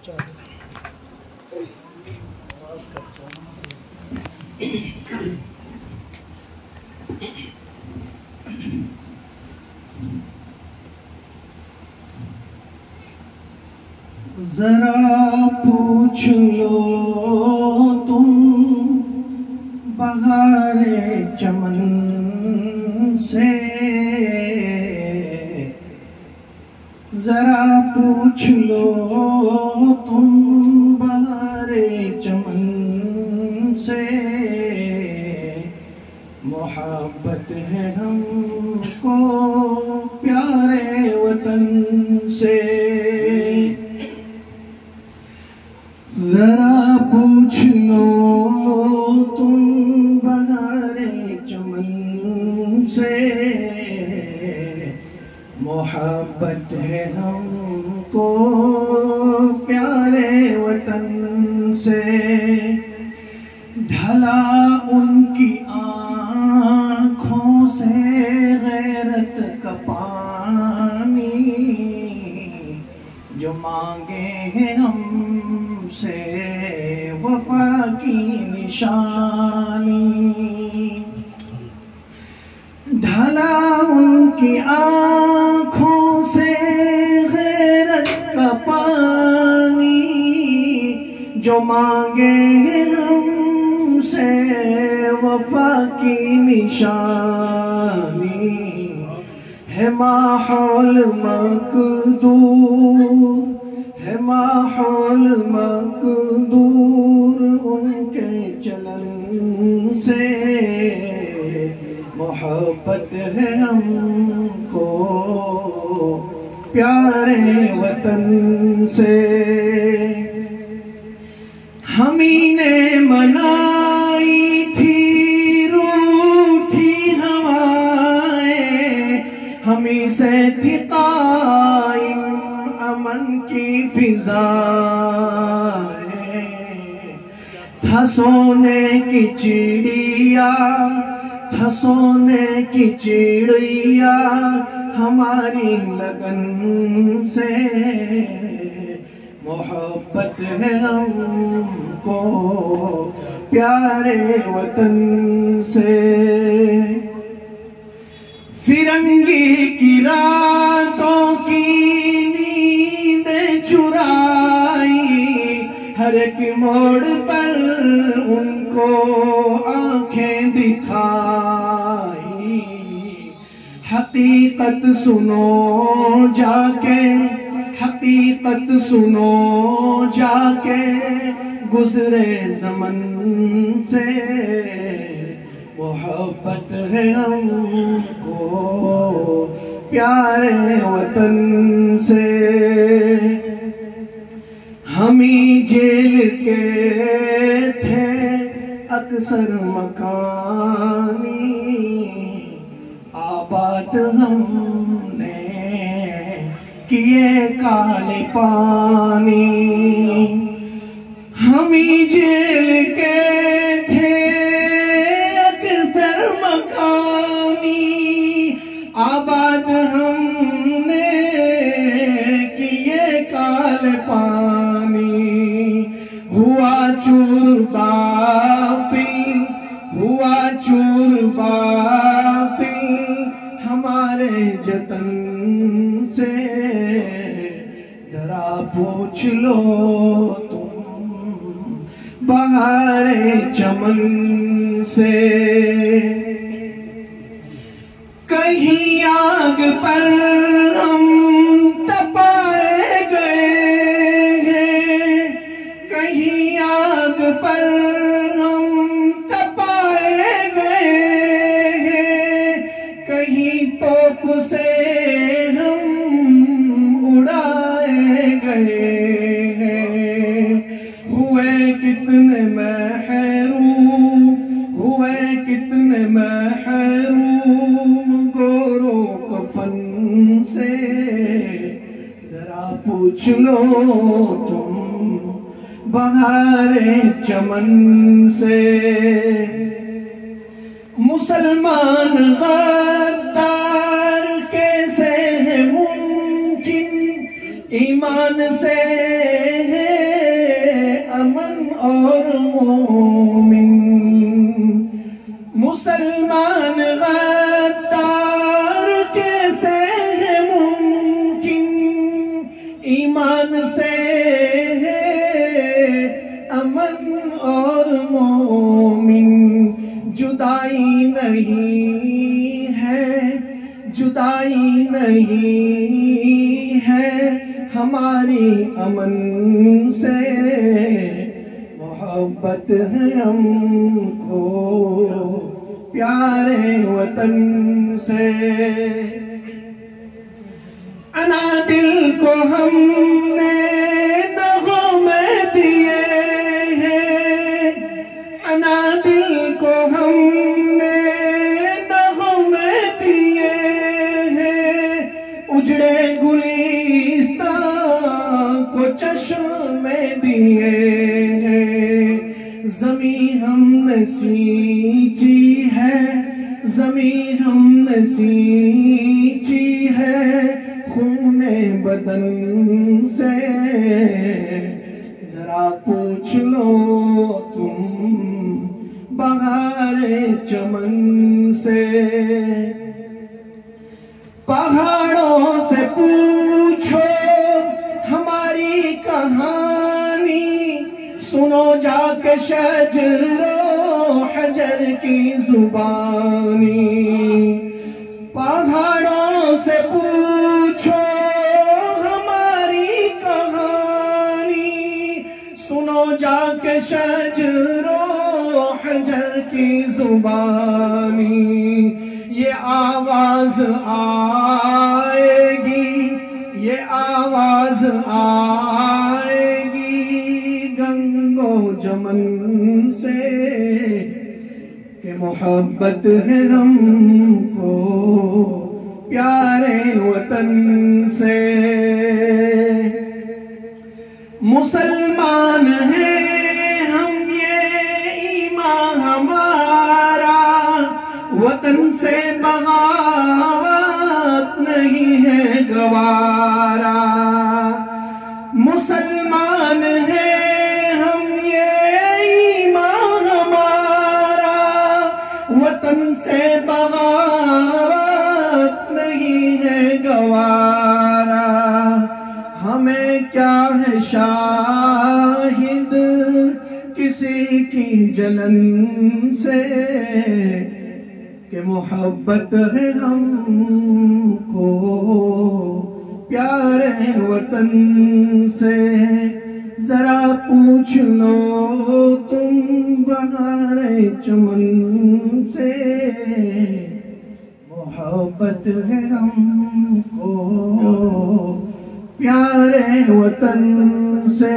जरा पूछ लो तुम बहारे चमन से, जरा पूछ लो तुम बहारे चमन से, मोहब्बत है हमको प्यारे वतन से। जरा पूछ लो तुम बहारे चमन से, मोहब्बत है हमको प्यारे वतन से। ढला उनकी आँखों से गैरत का पानी, जो मांगे हैं हमसे वफा की निशानी। ढला उनकी आँखों से गैरत का पानी, जो मांगे हैं हमसे वफा की निशानी। है माहौल मकदूर, है माहौल मकदूर उनके चलन से, मोहब्बत है हमको प्यारे वतन से। हमी ने मनाई थी रूठी हवाएं, हमी से थी कायम अमन की फिजाएं। था सोने की चिड़िया, था सोने की चिड़िया हमारी लगन से, मोहब्बत है हमको प्यारे वतन से। फिरंगी की रातों की नींद चुराई, हर एक मोड़ पर उनको आंखें दिखाई। हकीकत सुनो जाके, हकीकत सुनो जाके गुजरे ज़मन से, मोहब्बत है हमको प्यारे वतन से। हमी जेल के थे अक्सर मकानी, आबाद हमने किए काले पानी। हमी जेल के थे अक्सर मकानी, आबाद हमने किए काले पानी। हुआ चूर बातिल, हुआ चूर बातिल हमारे जतन से, जरा पूछ लो तुम बहारे चमन से। कहीं आग पर हम तपाए गए हैं, कहीं आग पर हम तपाए गए हैं, कहीं तोप से हम उड़ाए गए हैं। हुए कितने महरूम, हुए कितने महरूम गोरो कफन से, जरा पूछ लो तुम बहारे चमन से। मुसलमान गद्दार कैसे है मुमकिन, ईमान से है मुसलमान से है अमन और मोमिन, जुदाई नहीं है, जुदाई नहीं है हमारी अमन से। मोहब्बत है हमको प्यारे वतन से। अना दिल को हमने नगमे दिए हैं, अना दिल को हमने नगमे दिए हैं, उजड़े गुलिस्तान को चश्मे दिए हैं। ज़मी हमने सींची है, ज़मी हमने सींची है खूने बदन से। जरा पूछ लो तुम बहारे चमन से, पहाड़ों से पूछो हमारी कहानी, सुनो जाके शजरो हजर की जुबानी। पहाड़ों से पूछो हमारी कहानी, सुनो जाके शजरो हजर की जुबानी। ये आवाज आएगी, ये आवाज आएगी गंगो जमन से, कि मोहब्बत है हमको प्यारे वतन से। मुसलमान हैं हम, ये ईमान हमारा, वतन से बगावत नहीं है गवारा। मुसलमान हैं हम, ये ईमान हमारा, वतन से बगावत नहीं है गवारा। हमें क्या है शाहिद किसी की जलन से, कि मोहब्बत है हमको प्यारे वतन से। जरा पूछ लो तुम बहारे चमन से, मोहब्बत है हमको प्यारे वतन से।